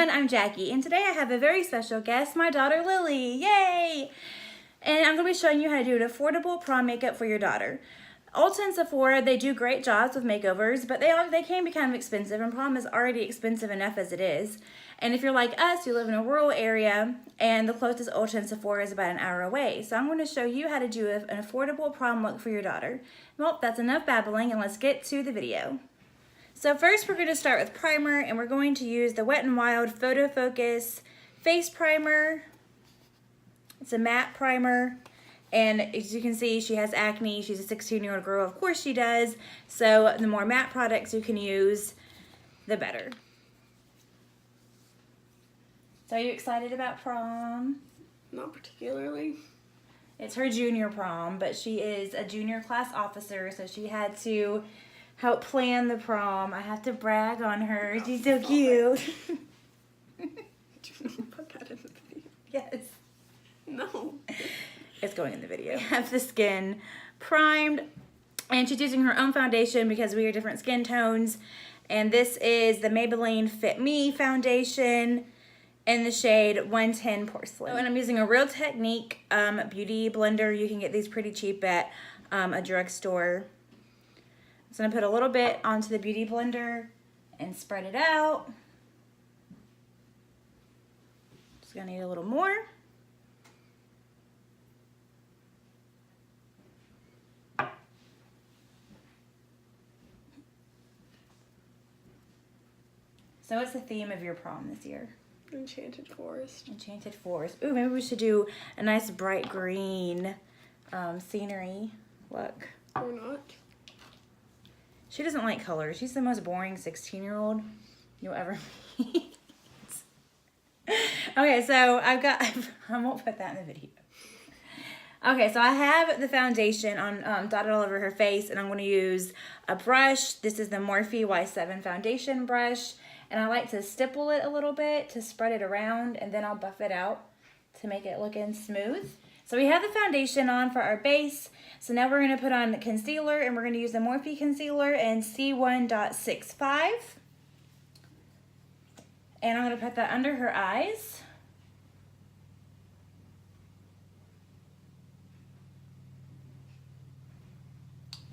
everyone, I'm Jackie, and today I have a very special guest, my daughter Lily. Yay! And I'm going to be showing you how to do an affordable prom makeup for your daughter. Ulta and Sephora, they do great jobs with makeovers, but they can be kind of expensive, and prom is already expensive enough as it is. And if you're like us, you live in a rural area, and the closest Ulta and Sephora is about an hour away. So I'm going to show you how to do an affordable prom look for your daughter. Well, that's enough babbling, and let's get to the video. So first we're going to start with primer, and we're going to use the Wet n Wild Photo Focus Face Primer. It's a matte primer, and as you can see, she has acne. She's a 16-year-old girl, of course she does. So the more matte products you can use, the better. So are you excited about prom? Not particularly. It's her junior prom, but she is a junior class officer, so she had to help plan the prom. I have to brag on her. Oh, She's so cute. Put that in the video. Yes. No. It's going in the video. We have the skin primed, and she's using her own foundation because we are different skin tones. And this is the Maybelline Fit Me foundation in the shade 110 Porcelain. Oh, and I'm using a Real Technique beauty blender. You can get these pretty cheap at a drugstore. I'm just gonna put a little bit onto the beauty blender and spread it out. Just gonna need a little more. So what's the theme of your prom this year? Enchanted Forest. Enchanted Forest. Ooh, maybe we should do a nice bright green scenery look. Or not. She doesn't like colors. She's the most boring 16-year-old you'll ever meet. Okay, so I won't put that in the video. Okay, so I have the foundation on dotted all over her face, and I'm going to use a brush. This is the Morphe Y7 foundation brush, and I like to stipple it a little bit to spread it around, and then I'll buff it out to make it look in smooth. So we have the foundation on for our base. So now we're going to put on the concealer, and we're going to use the Morphe concealer in C1.65. And I'm going to put that under her eyes.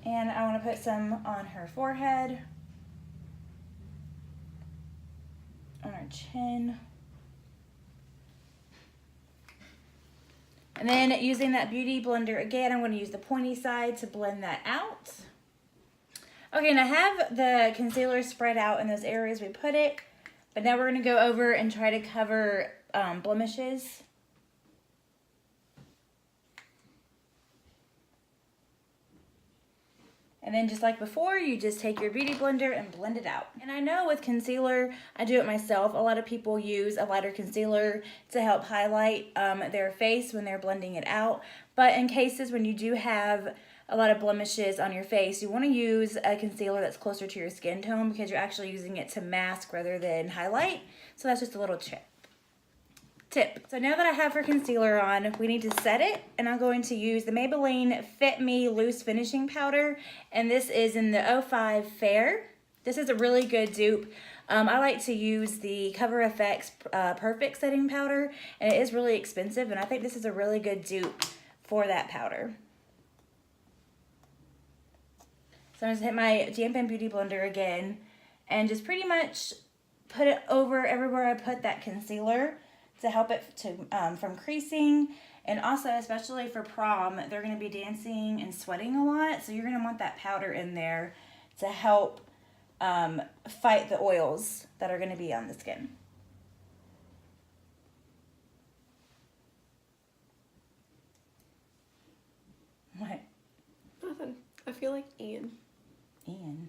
And I want to put some on her forehead, on her chin. And then using that beauty blender again, I'm going to use the pointy side to blend that out. Okay, and I have the concealer spread out in those areas we put it, but now we're going to go over and try to cover blemishes. And then just like before, you just take your beauty blender and blend it out. And I know with concealer, I do it myself. A lot of people use a lighter concealer to help highlight their face when they're blending it out. But in cases when you do have a lot of blemishes on your face, you want to use a concealer that's closer to your skin tone because you're actually using it to mask rather than highlight. So that's just a little tip. So now that I have her concealer on, we need to set it, and I'm going to use the Maybelline Fit Me Loose Finishing Powder, and this is in the 05 Fair. This is a really good dupe. I like to use the Cover FX Perfect Setting Powder, and it is really expensive, and I think this is a really good dupe for that powder. So I'm just hit my Dampen Beauty Blender again, and just pretty much put it over everywhere I put that concealer, to help it from creasing. And also, especially for prom, they're going to be dancing and sweating a lot, so you're going to want that powder in there to help fight the oils that are going to be on the skin. What? Nothing. I feel like Ian. Ian?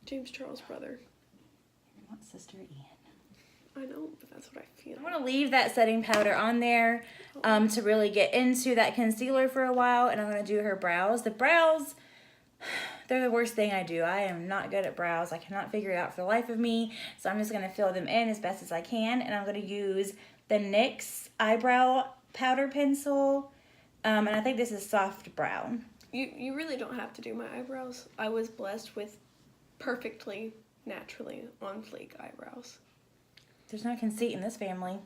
James Charles' brother. What sister Ian? I know, but that's what I feel. I'm going to leave that setting powder on there to really get into that concealer for a while, and I'm going to do her brows. The brows, they're the worst thing I do. I am not good at brows. I cannot figure it out for the life of me, so I'm just going to fill them in as best as I can, and I'm going to use the NYX eyebrow powder pencil, and I think this is soft brown. You really don't have to do my eyebrows. I was blessed with perfectly, naturally on fleek eyebrows. There's no conceit in this family.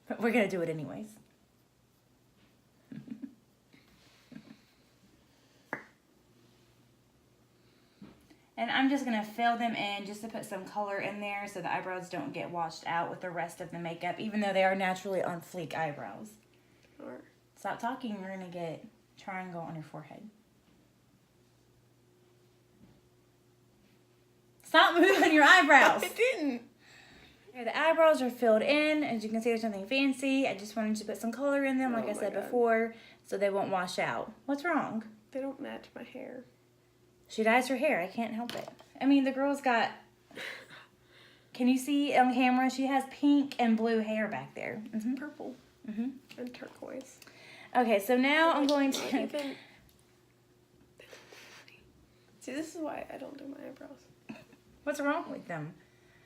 But we're going to do it anyways. And I'm just going to fill them in just to put some color in there so the eyebrows don't get washed out with the rest of the makeup, even though they are naturally on fleek eyebrows. Sure. Stop talking, you're going to get triangle on your forehead. Stop moving your eyebrows. I didn't. Okay, the eyebrows are filled in. As you can see, there's nothing fancy. I just wanted to put some color in them, like I said before, so they won't wash out. What's wrong? They don't match my hair. She dyes her hair. I can't help it. I mean, the girl's got... Can you see on camera? She has pink and blue hair back there. Mm-hmm. Purple. Mm-hmm. And turquoise. Okay, so now I'm going to... See, this is why I don't do my eyebrows. What's wrong with them?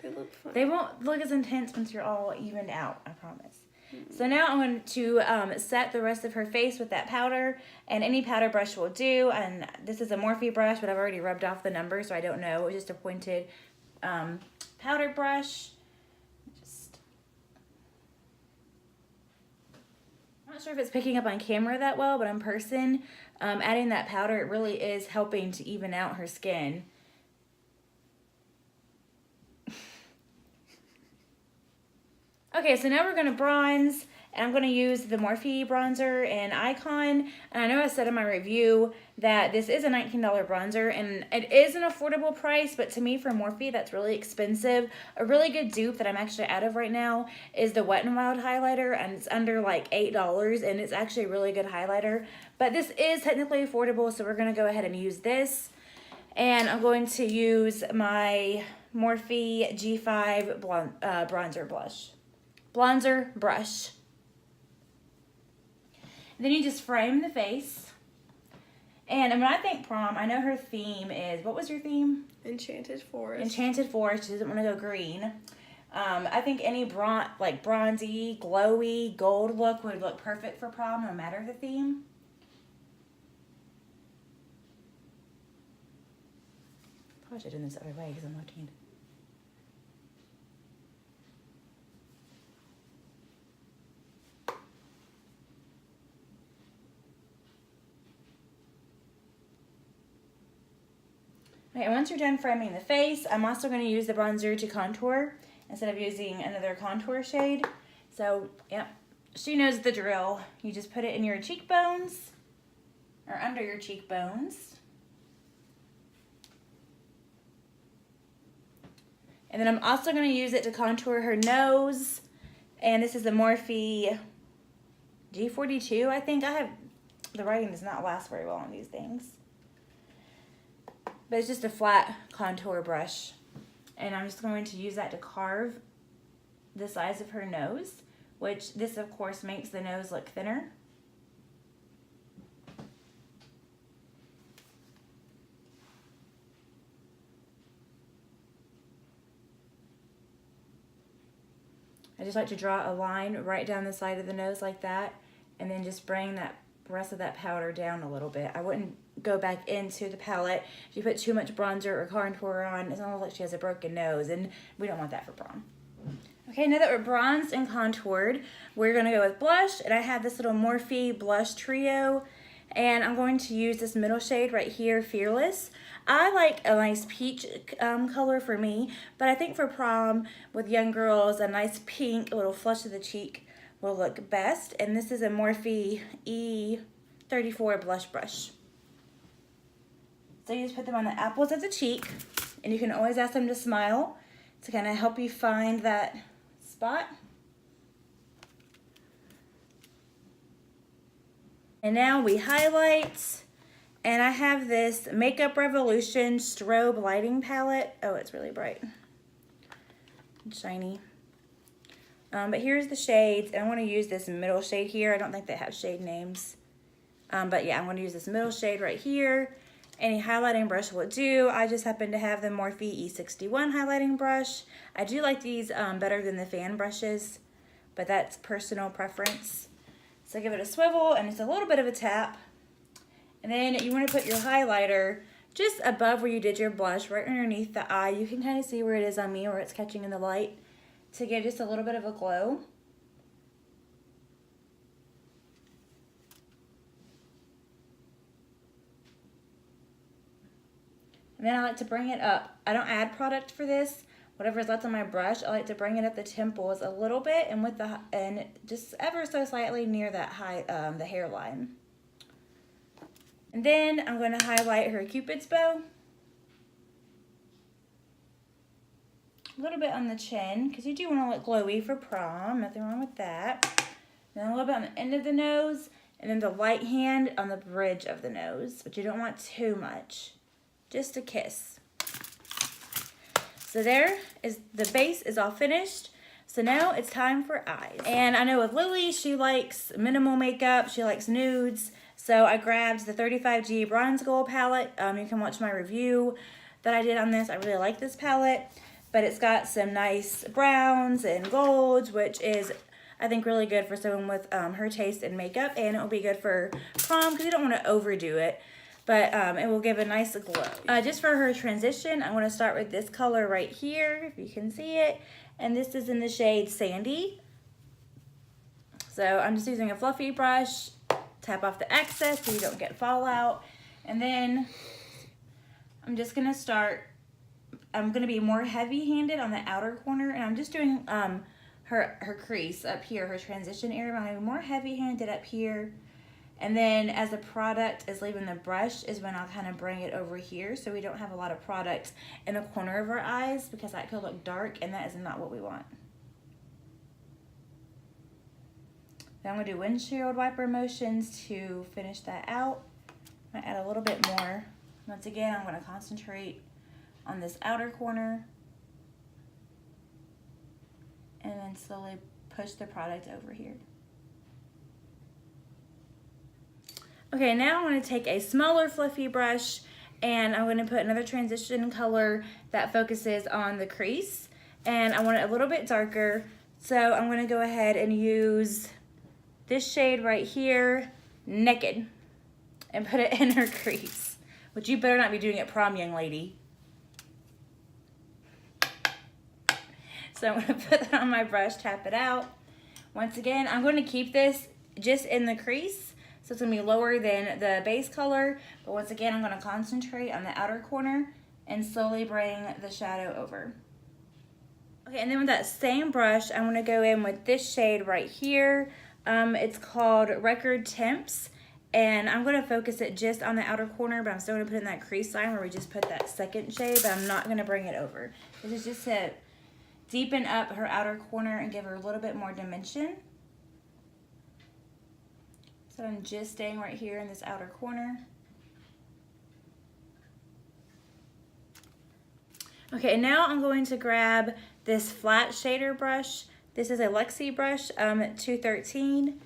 They look fun. They won't look as intense once you're all evened out, I promise. Mm-hmm. So now I'm going to set the rest of her face with that powder, and any powder brush will do. And this is a Morphe brush, but I've already rubbed off the number, so I don't know. It's just a pointed powder brush. I'm not sure if it's picking up on camera that well, but in person, adding that powder, it really is helping to even out her skin. Okay, so now we're going to bronze, and I'm going to use the Morphe bronzer in Icon. And I know I said in my review that this is a $19 bronzer, and it is an affordable price, but to me, for Morphe, that's really expensive. A really good dupe that I'm actually out of right now is the Wet n Wild highlighter, and it's under like $8, and it's actually a really good highlighter. But this is technically affordable, so we're going to go ahead and use this. And I'm going to use my Morphe G5 bronzer brush. And then you just frame the face. And when I think prom, I know her theme is, what was your theme? Enchanted Forest. Enchanted Forest. She doesn't want to go green. I think any bronzy, glowy, gold look would look perfect for prom, no matter the theme. Probably should have done this other way because I'm left-handed. Okay, and once you're done framing the face, I'm also going to use the bronzer to contour instead of using another contour shade. So, yep, she knows the drill. You just put it in your cheekbones or under your cheekbones. And then I'm also going to use it to contour her nose. And this is the Morphe G42, I think. The writing does not last very well on these things. But it's just a flat contour brush. And I'm just going to use that to carve the size of her nose, which this, of course, makes the nose look thinner. I just like to draw a line right down the side of the nose like that, and then just bring that rest of that powder down a little bit. I wouldn't go back into the palette. If you put too much bronzer or contour on, it's almost like she has a broken nose, and we don't want that for prom. Okay, now that we're bronzed and contoured, we're going to go with blush, and I have this little Morphe blush trio, and I'm going to use this middle shade right here, Fearless. I like a nice peach color for me, but I think for prom with young girls, a nice pink, a little flush of the cheek will look best. And this is a Morphe E34 blush brush. So you just put them on the apples of the cheek, and you can always ask them to smile to kind of help you find that spot. And now we highlight, and I have this Makeup Revolution strobe lighting palette. Oh, it's really bright and shiny. But here's the shades, and I want to use this middle shade here. I don't think they have shade names. But yeah, I'm going to use this middle shade right here. Any highlighting brush will do. I just happen to have the Morphe E61 highlighting brush. I do like these better than the fan brushes, but that's personal preference. So give it a swivel, and it's a little bit of a tap. And then you want to put your highlighter just above where you did your blush, right underneath the eye. You can kind of see where it is on me, where it's catching in the light, to give just a little bit of a glow. And then I like to bring it up. I don't add product for this. Whatever's left on my brush, I like to bring it up the temples a little bit and just ever so slightly near that the hairline. And then I'm going to highlight her Cupid's bow. A little bit on the chin, because you do want to look glowy for prom. Nothing wrong with that. Then a little bit on the end of the nose, and then the light hand on the bridge of the nose. But you don't want too much. Just a kiss. So there is, the base is all finished. So now it's time for eyes. And I know with Lily, she likes minimal makeup. She likes nudes. So I grabbed the 35G Bronze Gold palette. You can watch my review that I did on this. I really like this palette. But it's got some nice browns and golds, which is, I think, really good for someone with her taste in makeup. And it will be good for prom because you don't want to overdo it. But it will give a nice glow. Just for her transition, I'm going to start with this color right here, if you can see it. And this is in the shade Sandy. So I'm just using a fluffy brush. Tap off the excess so you don't get fallout. And then I'm just going to start, I'm going to be more heavy-handed on the outer corner. And I'm just doing her crease up here, her transition area. I'm going to be more heavy-handed up here. And then as the product is leaving the brush is when I'll kind of bring it over here so we don't have a lot of product in the corner of our eyes, because that could look dark and that is not what we want. Then I'm going to do windshield wiper motions to finish that out. I'm going to add a little bit more. Once again, I'm going to concentrate on this outer corner and then slowly push the product over here. Okay, now I'm going to take a smaller fluffy brush and I'm going to put another transition color that focuses on the crease. And I want it a little bit darker, so I'm going to go ahead and use this shade right here, Naked, and put it in her crease. Which you better not be doing at prom, young lady. So I'm going to put that on my brush, tap it out. Once again, I'm going to keep this just in the crease. So it's going to be lower than the base color. But once again, I'm going to concentrate on the outer corner and slowly bring the shadow over. Okay, and then with that same brush, I'm going to go in with this shade right here. It's called Record Temps. And I'm going to focus it just on the outer corner, but I'm still going to put it in that crease line where we just put that second shade, but I'm not going to bring it over. This is just to deepen up her outer corner and give her a little bit more dimension. So I'm just staying right here in this outer corner. Okay, now I'm going to grab this flat shader brush. This is a Luxie brush, 213.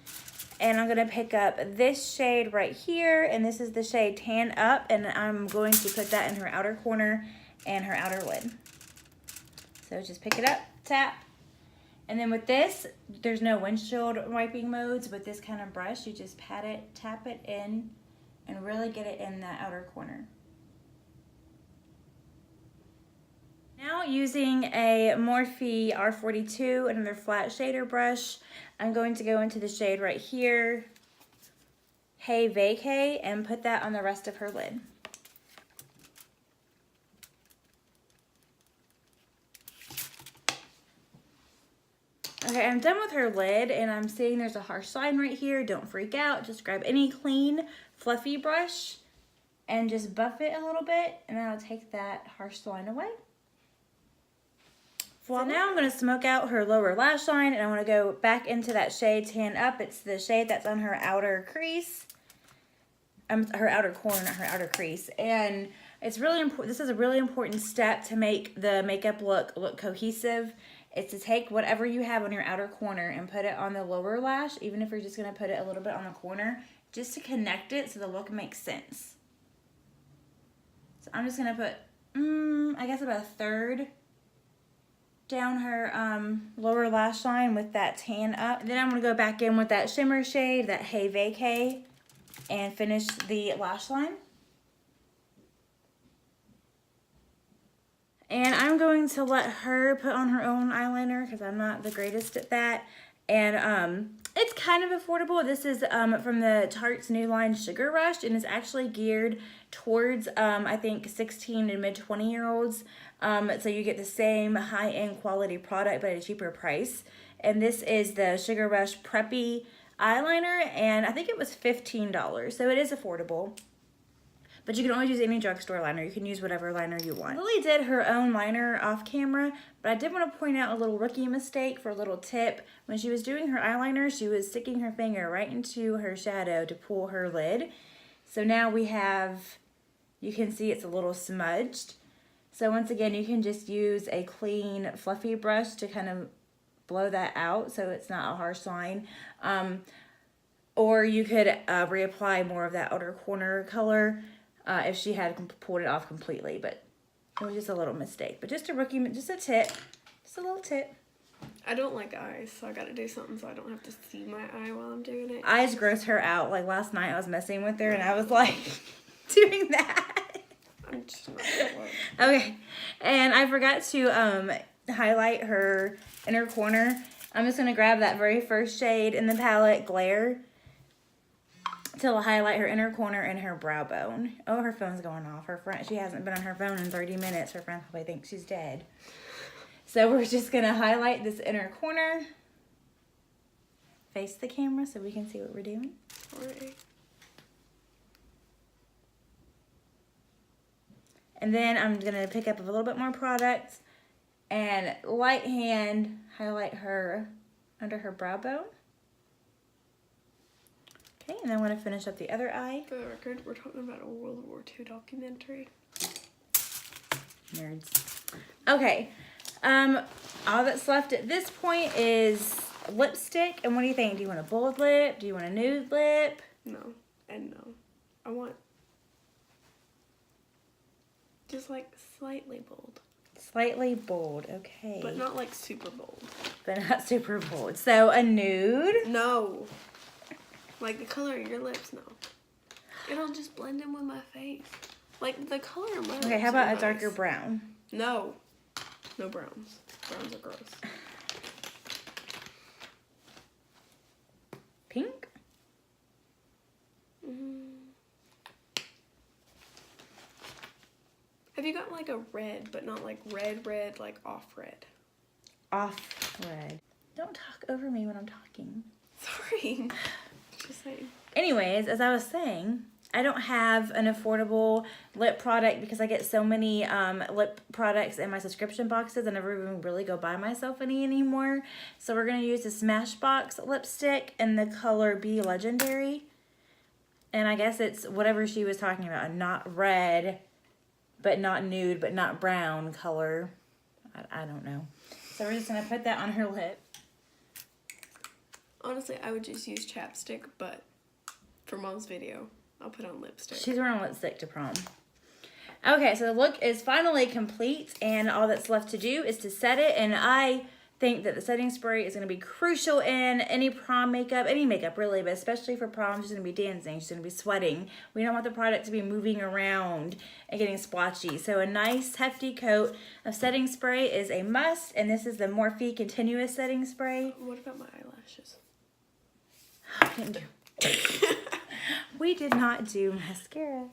And I'm going to pick up this shade right here. And this is the shade Tan Up. And I'm going to put that in her outer corner and her outer lid. So just pick it up, tap. And then with this, there's no windshield wiping modes. With this kind of brush, you just pat it, tap it in, and really get it in that outer corner. Now using a Morphe R42, another flat shader brush, I'm going to go into the shade right here, Hey Vacay, and put that on the rest of her lid. Okay, I'm done with her lid, and I'm seeing there's a harsh line right here. Don't freak out. Just grab any clean, fluffy brush and just buff it a little bit, and then I'll take that harsh line away. So now I'm going to smoke out her lower lash line, and I want to go back into that shade Tan Up. It's the shade that's on her outer crease. Her outer corner, not her outer crease. And it's really important. This is a really important step to make the makeup look cohesive. It's to take whatever you have on your outer corner and put it on the lower lash, even if you're just going to put it a little bit on the corner, just to connect it so the look makes sense. So I'm just going to put, I guess about a third down her lower lash line with that Tan Up. And then I'm going to go back in with that shimmer shade, that Hey Vacay, and finish the lash line. And I'm going to let her put on her own eyeliner because I'm not the greatest at that. And it's kind of affordable. This is from the Tarte's new line Sugar Rush, and it's actually geared towards, I think, 16 and mid 20-year-olds. So you get the same high-end quality product but at a cheaper price. And this is the Sugar Rush Preppy eyeliner, and I think it was $15, so it is affordable. But you can always use any drugstore liner. You can use whatever liner you want. Lily did her own liner off camera, but I did want to point out a little rookie mistake for a little tip. When she was doing her eyeliner, she was sticking her finger right into her shadow to pull her lid. So now we have, you can see it's a little smudged. So once again, you can just use a clean, fluffy brush to kind of blow that out so it's not a harsh line. Or you could reapply more of that outer corner color if she had pulled it off completely, but it was just a little mistake. But just a rookie, just a tip, just a little tip. I don't like eyes, so I gotta do something so I don't have to see my eye while I'm doing it. Eyes gross her out. Like last night I was messing with her and I was like doing that. I'm just not gonna work. Okay, and I forgot to highlight her inner corner. I'm just going to grab that very first shade in the palette, Glare, to highlight her inner corner and her brow bone. Oh, her phone's going off. Her friend, she hasn't been on her phone in 30 minutes. Her friend probably thinks she's dead. So we're just going to highlight this inner corner. Face the camera so we can see what we're doing. Alright. And then I'm going to pick up a little bit more product and light hand highlight her under her brow bone. Okay, and then I want to finish up the other eye. For the record, we're talking about a World War II documentary. Nerds. Okay, all that's left at this point is lipstick. And what do you think? Do you want a bold lip? Do you want a nude lip? No, and no. I want just like slightly bold. Slightly bold, okay. But not like super bold. But not super bold. So a nude? No. Like the color of your lips, no. It'll just blend in with my face. Like the color of my lips. Okay, how about a nice. darker brown? No. No browns. Browns are gross. Pink? Have you got like a red, but not like red, like off red? Off red. Don't talk over me when I'm talking. Sorry. Just saying. Anyways, as I was saying, I don't have an affordable lip product because I get so many lip products in my subscription boxes. I never even really go buy myself any anymore. So we're going to use the Smashbox lipstick in the color Be Legendary. And I guess it's whatever she was talking about. Not red, but not nude, but not brown color. I don't know. So we're just going to put that on her lip. Honestly, I would just use chapstick, but for Mom's video, I'll put on lipstick. She's wearing lipstick to prom. Okay, so the look is finally complete, and all that's left to do is to set it, and I think that the setting spray is going to be crucial in any prom makeup, any makeup really, but especially for prom. She's going to be dancing, she's going to be sweating. We don't want the product to be moving around and getting splotchy. So a nice hefty coat of setting spray is a must, and this is the Morphe Continuous Setting Spray. What about my eyelashes? We did not do mascara.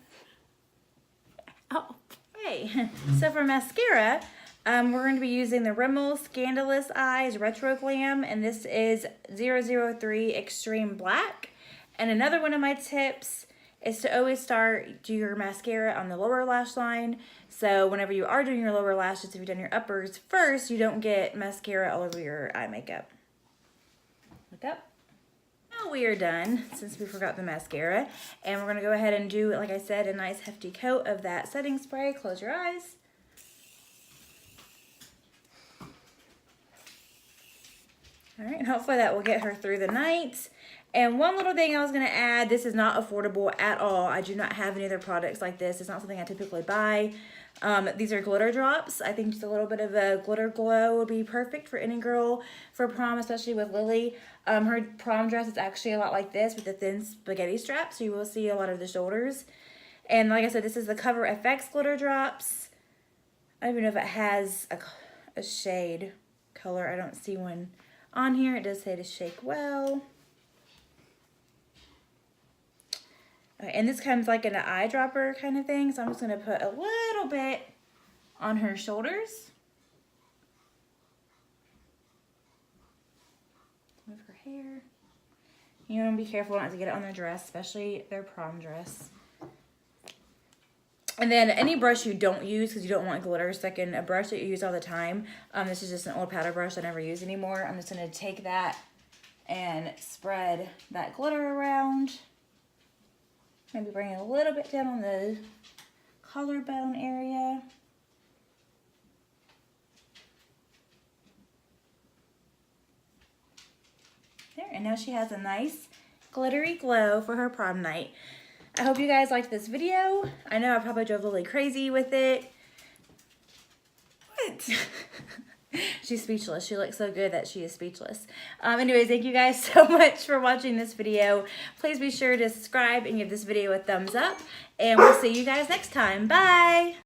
Oh, hey. So for mascara, we're going to be using the Rimmel Scandalous Eyes Retro Glam, and this is 003 Extreme Black. And another one of my tips is to always do your mascara on the lower lash line. So whenever you are doing your lower lashes, if you've done your uppers first, you don't get mascara all over your eye makeup. Look up. Now we are done, since we forgot the mascara, and we're going to go ahead and do, like I said, a nice hefty coat of that setting spray. Close your eyes. All right, and hopefully that will get her through the night. And one little thing I was going to add, this is not affordable at all. I do not have any other products like this. It's not something I typically buy. These are glitter drops. I think just a little bit of a glitter glow would be perfect for any girl for prom, especially with Lily. Her prom dress is actually a lot like this with the thin spaghetti strap, so you will see a lot of the shoulders. And like I said, this is the Cover FX glitter drops. I don't even know if it has a shade color. I don't see one on here. It does say to shake well. And this comes like an eyedropper kind of thing. So I'm just going to put a little bit on her shoulders. Move her hair. You want to be careful not to get it on their dress, especially their prom dress. And then any brush you don't use, because you don't want glitter stuck in a brush that you use all the time. This is just an old powder brush I never use anymore. I'm just going to take that and spread that glitter around. Maybe bring it a little bit down on the collarbone area. There, and now she has a nice glittery glow for her prom night. I hope you guys liked this video. I know I probably drove Lily crazy with it. What? She's speechless. She looks so good that she is speechless. Anyways, thank you guys so much for watching this video. Please be sure to subscribe and give this video a thumbs up. And we'll see you guys next time. Bye!